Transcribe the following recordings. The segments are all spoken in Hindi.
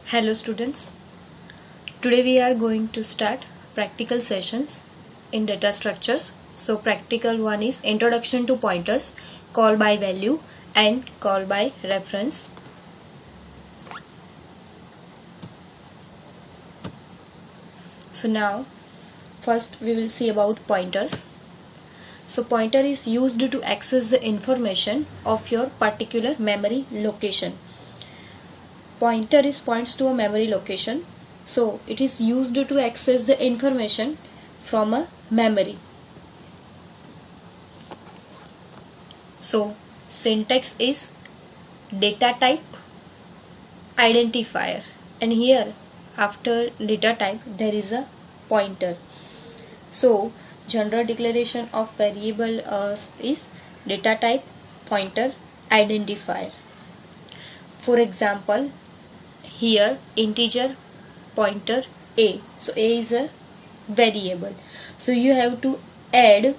Hello students, today we are going to start practical sessions in data structures. So practical one is introduction to pointers, call by value and call by reference. So now first we will see about pointers. So pointer is used to access the information of your particular memory location. Pointer points to a memory location, so it is used to access the information from a memory. So syntax is data type identifier, and here after data type there is a pointer. So general declaration of variable is data type pointer identifier. For example, here integer pointer a, so a is a variable, so you have to add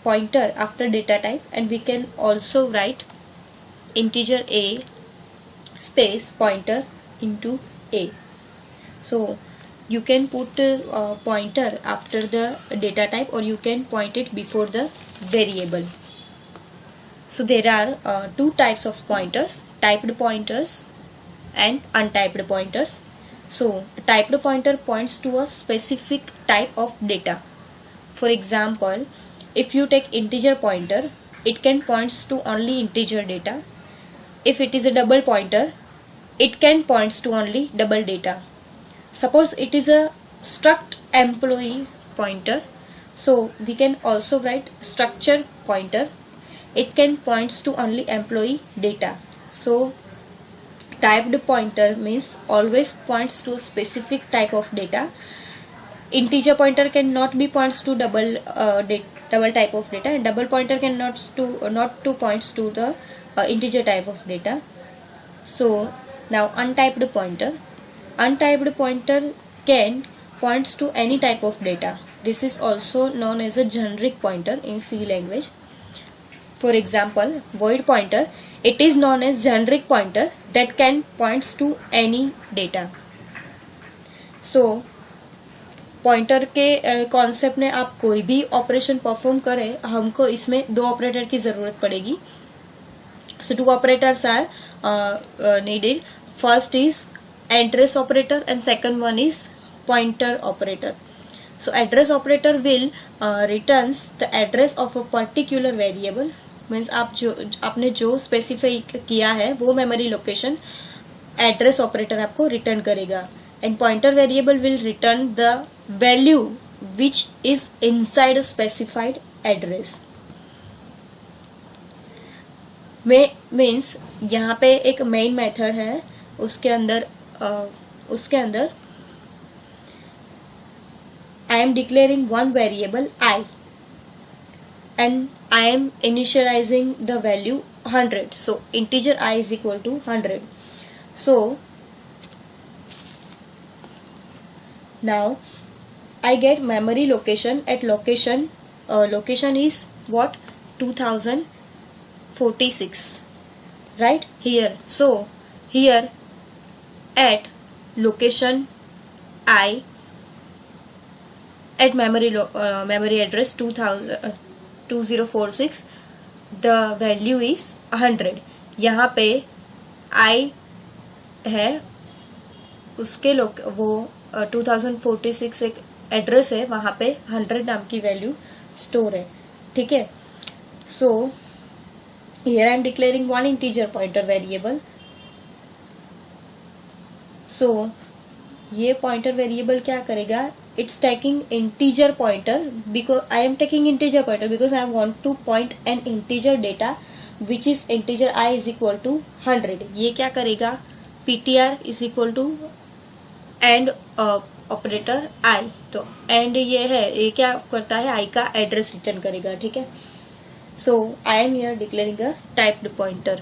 pointer after data type, and we can also write integer a space pointer into a. So you can put pointer after the data type, or you can point it before the variable. So there are two types of pointers, typed pointers and untyped pointers. So a typed pointer points to a specific type of data. For example, if you take integer pointer, it can points to only integer data. If it is a double pointer, it can points to only double data. Suppose it is a struct employee pointer, so we can also write structure pointer. It can points to only employee data. So typed pointer means always points to a specific type of data. Integer pointer cannot be points to double type of data, and double pointer cannot to points to the integer type of data. So now untyped pointer. Untyped pointer can points to any type of data. This is also known as a generic pointer in C language. For example, void pointer, it is known as generic pointer that can points to any data. So pointer के कॉन्सेप्ट में आप कोई भी ऑपरेशन परफॉर्म करें, हमको इसमें दो ऑपरेटर की जरूरत पड़ेगी. So two operators are needed. First is address operator and second one is pointer operator. So address operator will returns the address of a particular variable. Means आपने जो स्पेसिफाई किया है वो मेमोरी लोकेशन एड्रेस ऑपरेटर आपको रिटर्न करेगा. And pointer variable will return the value which is inside a specified address. Means यहाँ पे एक मेन मेथड है, उसके अंदर I am declaring one variable I and I am initializing the value 100. So integer I is equal to 100. So now I get memory location at location is what, 2046, right here. So here at location I at memory address 2046 the value is 100. यहाँ पे I है उसके वो 2046 एक एड्रेस है, वहाँ पे 100 नाम की वैल्यू स्टोर है. ठीक है. सो here I am declaring one integer pointer variable. So ये pointer variable क्या करेगा, it's taking integer pointer because I am taking integer pointer because I want to point an integer data which is integer I is equal to 100. ये क्या करेगा, ptr is equal to and operator I. तो and ये है, ये क्या करता है, I का एड्रेस रिटर्न करेगा. ठीक है. So I am here declaring a typed pointer.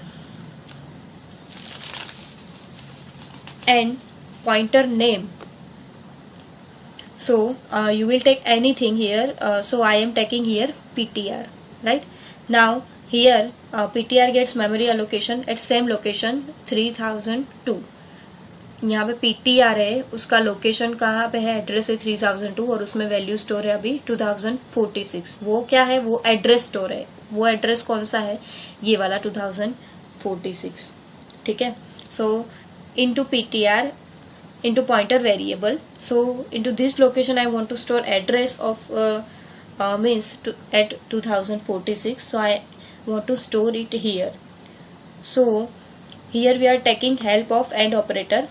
And pointer name. So you will take anything here. So I am taking here ptr, right? Now here ptr gets memory allocation at same location 3002. यहाँ पे PTR है, उसका लोकेशन कहाँ पे है, एड्रेस है 3002 और उसमें वैल्यू स्टोर है अभी 2046। वो क्या है, वो एड्रेस स्टोर है। वो एड्रेस कौन सा है, ये वाला 2046। ठीक है। सो into PTR into pointer variable, so into this location I want to store address of means at 2046, so I want to store it here. So here we are taking help of AND operator.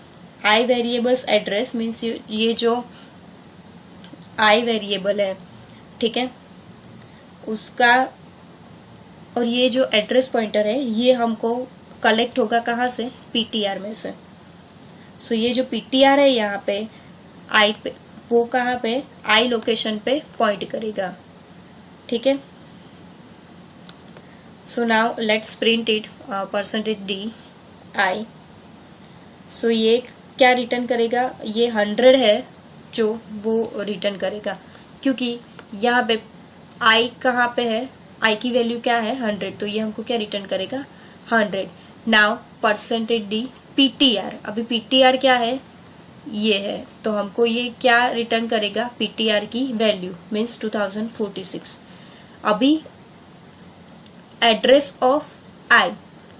I variables address means ये जो I variable है, ठीक है, उसका और ये जो एड्रेस पॉइंटर है ये हमको कलेक्ट होगा कहाँ से, PTR में से। सो ये जो PTR है यहाँ पे आई पे, वो कहाँ पे, आई लोकेशन पे पॉइंट करेगा। ठीक है। So now let's print it %d(i). सो ये क्या रिटर्न करेगा, ये 100 है जो वो रिटर्न करेगा, क्योंकि यहाँ पे आई कहाँ पे है, आई की वैल्यू क्या है 100, तो ये हमको क्या रिटर्न करेगा 100। नाउ %d PTR, अभी PTR क्या है, ये है, तो हमको ये क्या रिटर्न करेगा, PTR की वैल्यू मीन्स 2046। अभी address of i,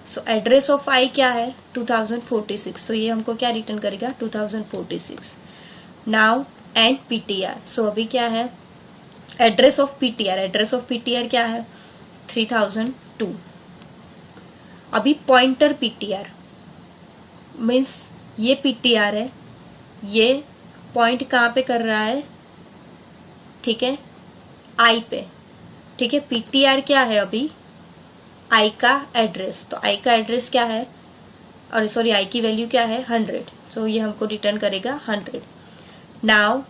so address of i क्या है 2046, तो ये हमको क्या रिटर्न करेगा 2046। नाउ एंड PTR, सो अभी क्या है address of PTR, address of PTR क्या है 3002। अभी पॉइंटर PTR मीन्स ये PTR है, ये पॉइंट कहाँ पे कर रहा है, ठीक है, आई पे। ठीक है, PTR क्या है अभी आई का एड्रेस, तो आई का एड्रेस क्या है, और सॉरी आई की वैल्यू क्या है 100, सो ये हमको रिटर्न करेगा 100। Now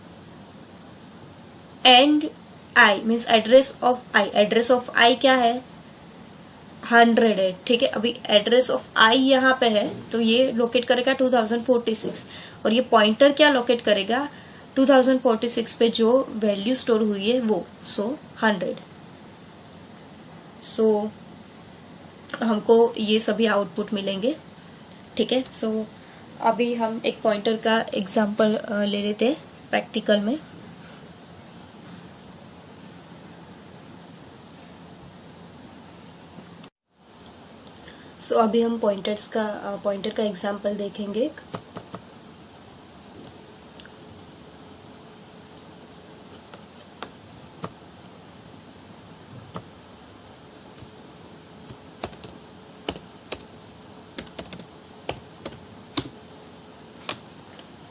and i means address of i, address of i क्या है 100 है। ठीक है, अभी एड्रेस ऑफ आई यहाँ पे है तो ये लोकेट करेगा 2046 और ये पॉइंटर क्या लोकेट करेगा 2046 पे जो वैल्यू स्टोर हुई है वो, सो 100। सो हमको ये सभी आउटपुट मिलेंगे। ठीक है, सो अभी हम एक पॉइंटर का एग्जांपल ले लेते हैं प्रैक्टिकल में। सो अभी हम पॉइंटर का एग्जांपल देखेंगे।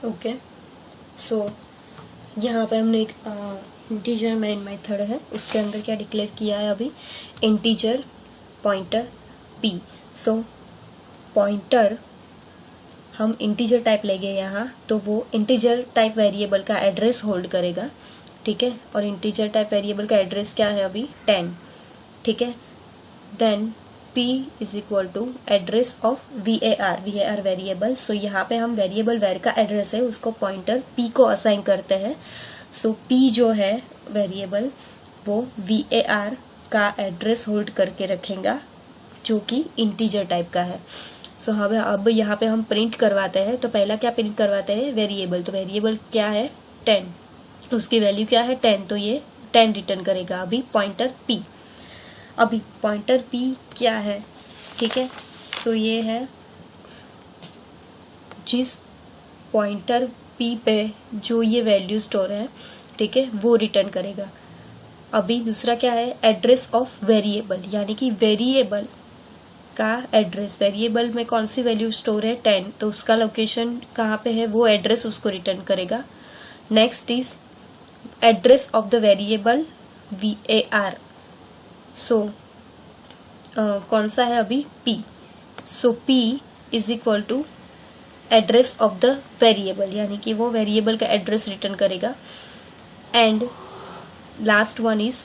ओके, सो यहाँ पे हमने एक इंटीजर मेन मेथड है, उसके अंदर क्या डिक्लेयर किया है अभी, integer pointer p। So pointer हम इंटीजर टाइप लेंगे यहाँ, तो वो इंटीजर टाइप वेरिएबल का एड्रेस होल्ड करेगा। ठीक है, और इंटीजर टाइप वेरिएबल का एड्रेस क्या है अभी 10। ठीक है, then p is equal to address of var variable. So यहाँ पे हम वेरिएबल वेर का एड्रेस है उसको पॉइंटर p को असाइन करते हैं। सो p जो है वेरिएबल वो var का एड्रेस होल्ड करके रखेगा जो कि इंटीजर टाइप का है। सो हमें अब यहाँ पे हम प्रिंट करवाते हैं, तो पहला क्या प्रिंट करवाते हैं वेरिएबल, तो वेरिएबल क्या है 10, उसकी वैल्यू क्या है 10, तो ये 10 रिटर्न करेगा अभी पॉइंटर p। अभी पॉइंटर p क्या है, ठीक है, सो ये है जिस पॉइंटर p पे जो ये वैल्यू स्टोर है, ठीक है, वो रिटर्न करेगा। अभी दूसरा क्या है एड्रेस ऑफ वेरिएबल, यानी कि वेरिएबल का एड्रेस, वेरिएबल में कौन सी वैल्यू स्टोर है 10, तो उसका लोकेशन कहाँ पे है वो एड्रेस उसको रिटर्न करेगा। Next is address of the variable var। So कौन सा है अभी p, so p is equal to address of the variable, यानी कि वो वेरिएबल का एड्रेस रिटर्न करेगा। And last one is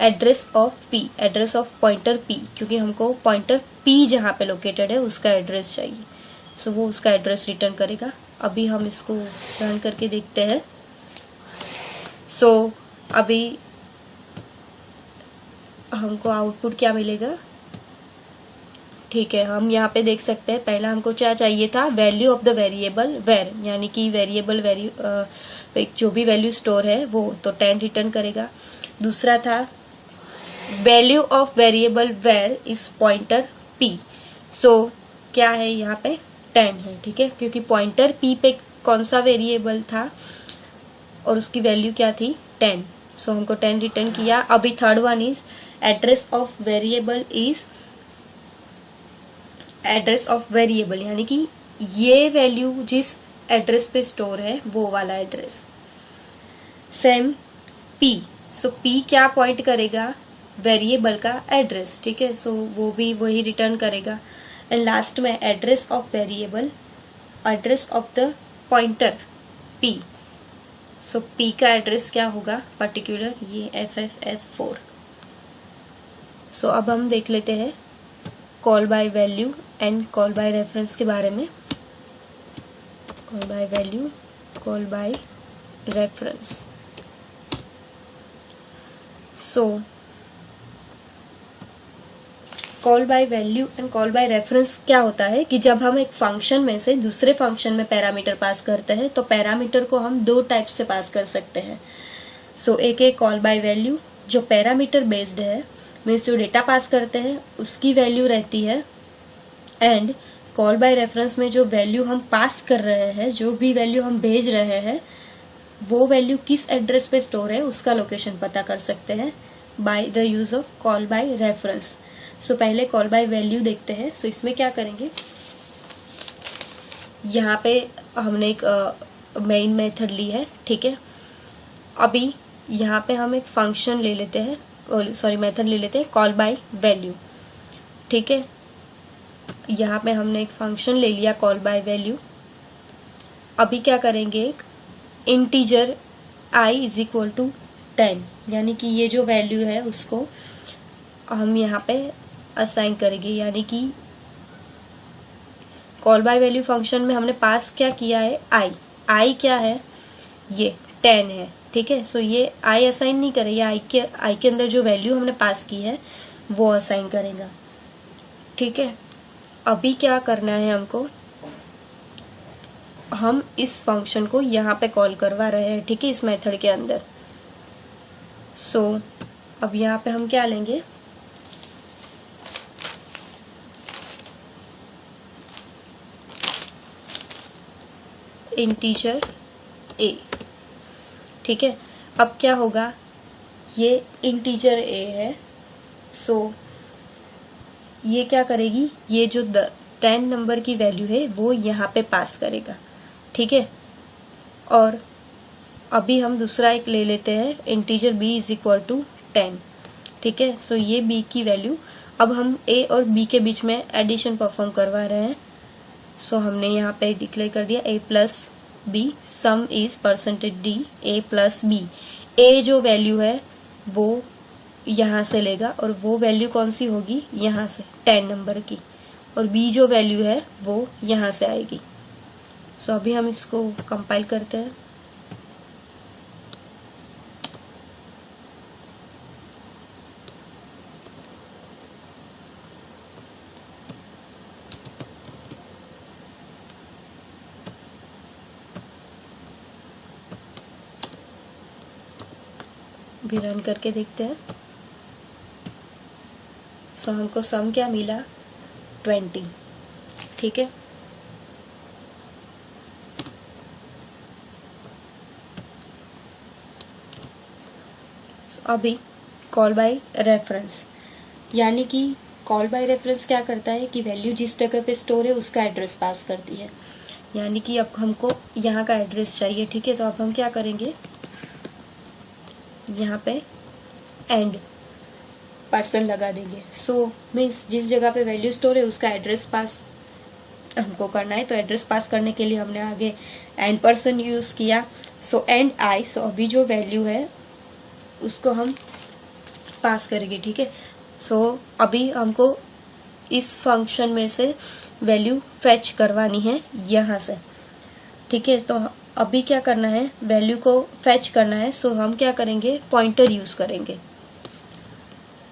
address of p, address of pointer p, क्योंकि हमको पॉइंटर p जहाँ पे लोकेटेड है उसका एड्रेस चाहिए, सो वो उसका एड्रेस रिटर्न करेगा। अभी हम इसको रन करके देखते हैं। सो अभी हमको आउटपुट क्या मिलेगा, ठीक है, हम यहाँ पे देख सकते हैं पहला हमको क्या चाहिए था, value of the variable var, यानी कि वेरिएबल जो भी वैल्यू स्टोर है वो, तो 10 रिटर्न करेगा। दूसरा था value of variable var is pointer p, so क्या है यहाँ पे 10 है, ठीक है, क्योंकि पॉइंटर p पे कौन सा वेरिएबल था और उसकी वैल्यू क्या थी 10, सो हमको 10 रिटर्न किया। अभी third one is address of variable is address of variable, यानी कि ये वैल्यू जिस एड्रेस पे स्टोर है वो वाला address. Same p, so p क्या पॉइंट करेगा, वेरिएबल का एड्रेस, ठीक है, सो वो भी वही रिटर्न करेगा। एंड लास्ट में address of variable, address of the pointer p, so p का एड्रेस क्या होगा पर्टिकुलर, ये FFF4। सो अब हम देख लेते हैं call by value and call by reference के बारे में। Call by value, call by reference. So call by value and call by reference क्या होता है कि जब हम एक फंक्शन में से दूसरे फंक्शन में पैरामीटर पास करते हैं तो पैरामीटर को हम दो टाइप से पास कर सकते हैं। सो एक है कॉल बाय वैल्यू जो पैरामीटर बेस्ड है, मीन्स जो डेटा पास करते हैं उसकी वैल्यू रहती है, एंड कॉल बाय रेफरेंस में जो वैल्यू हम पास कर रहे हैं, जो भी वैल्यू हम भेज रहे हैं, वो वैल्यू किस एड्रेस पे स्टोर है उसका लोकेशन पता कर सकते हैं by the use of call by reference. So पहले कॉल बाय वैल्यू देखते हैं। सो इसमें क्या करेंगे, यहाँ पे हमने एक मेन मेथड ली है, ठीक है। अभी यहाँ पे हम एक फंक्शन ले लेते हैं, सॉरी मेथड ले लेते हैं कॉल बाय वैल्यू, ठीक है। यहाँ पे हमने एक फंक्शन ले लिया कॉल बाय वैल्यू। अभी क्या करेंगे, एक integer i is equal to 10, यानी कि ये जो वैल्यू है उसको हम यहाँ पे असाइन करेंगे, यानी कि कॉल बाय वैल्यू फंक्शन में हमने पास क्या किया है i क्या है, ये 10 है, ठीक है। सो ये i असाइन नहीं करेगा, i के अंदर जो वैल्यू हमने पास की है वो असाइन करेगा, ठीक है। अभी क्या करना है हमको, हम इस फंक्शन को यहाँ पे कॉल करवा रहे हैं, ठीक है, इस मेथड के अंदर। सो अब यहाँ पे हम क्या लेंगे, इंटीजर a, ठीक है। अब क्या होगा, ये इंटीजर a है, सो ये क्या करेगी, ये जो 10 नंबर की वैल्यू है वो यहाँ पे पास करेगा, ठीक है। और अभी हम दूसरा एक ले लेते हैं integer b is equal to 10, ठीक है। सो ये b की वैल्यू, अब हम a और b के बीच में एडिशन परफॉर्म करवा रहे हैं। सो हमने यहाँ पे डिक्लेयर कर दिया a plus b, some is percentage d a plus b। a जो वैल्यू है वो यहाँ से लेगा और वो वैल्यू कौन सी होगी, यहाँ से 10 नंबर की, और b जो वैल्यू है वो यहाँ से आएगी। सो अभी हम इसको कंपाइल करते हैं। भी रन करके देखते हैं। सो हमको सम क्या मिला, 20, ठीक है। अभी कॉल बाय रेफरेंस, यानी कि कॉल बाय रेफरेंस क्या करता है कि वैल्यू जिस जगह पे स्टोर है उसका एड्रेस पास करती है, यानी कि अब हमको यहाँ का एड्रेस चाहिए, ठीक है। तो अब हम क्या करेंगे, यहाँ पे एंड पर्सन लगा देंगे। सो मीन्स जिस जगह पे वैल्यू स्टोर है उसका एड्रेस पास हमको करना है, तो एड्रेस पास करने के लिए हमने आगे एंड पर्सन यूज किया। सो एंड आई, सो अभी जो वैल्यू है उसको हम पास करेंगे, ठीक है। सो अभी हमको इस फंक्शन में से वैल्यू फेच करवानी है यहाँ से, ठीक है। तो अभी क्या करना है, वैल्यू को फेच करना है, सो हम क्या करेंगे, पॉइंटर यूज करेंगे।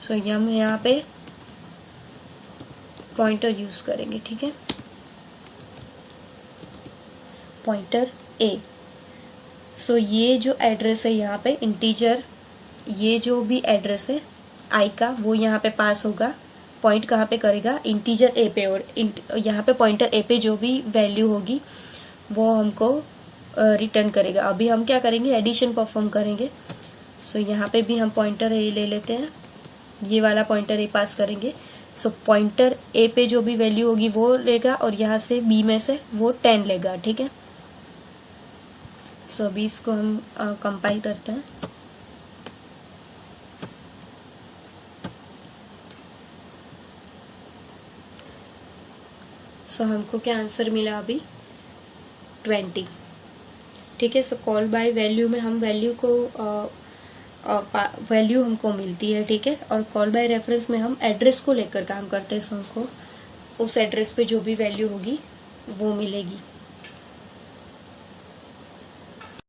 सो हम यहाँ पे पॉइंटर यूज करेंगे, ठीक है। पॉइंटर ए, सो ये जो एड्रेस है यहाँ पे इंटीजर, ये जो भी एड्रेस है आई का वो यहाँ पे पास होगा, पॉइंट कहाँ पे करेगा, इंटीजर ए पे, और यहाँ पे पॉइंटर ए पे जो भी वैल्यू होगी वो हमको रिटर्न करेगा। अभी हम क्या करेंगे, एडिशन परफॉर्म करेंगे। सो यहाँ पे भी हम पॉइंटर ए ले लेते हैं, ये वाला पॉइंटर ए पास करेंगे। सो पॉइंटर ए पे जो भी वैल्यू होगी वो लेगा, और यहाँ से बी में से वो 10 लेगा, ठीक है। सो अभी इसको हम कंपाइल करते हैं। सो हमको क्या आंसर मिला अभी, 20, ठीक है। सो कॉल बाय वैल्यू में हम वैल्यू को वैल्यू हमको मिलती है, ठीक है। और कॉल बाय रेफरेंस में हम एड्रेस को लेकर काम करते हैं, सो हमको उस एड्रेस पे जो भी वैल्यू होगी वो मिलेगी।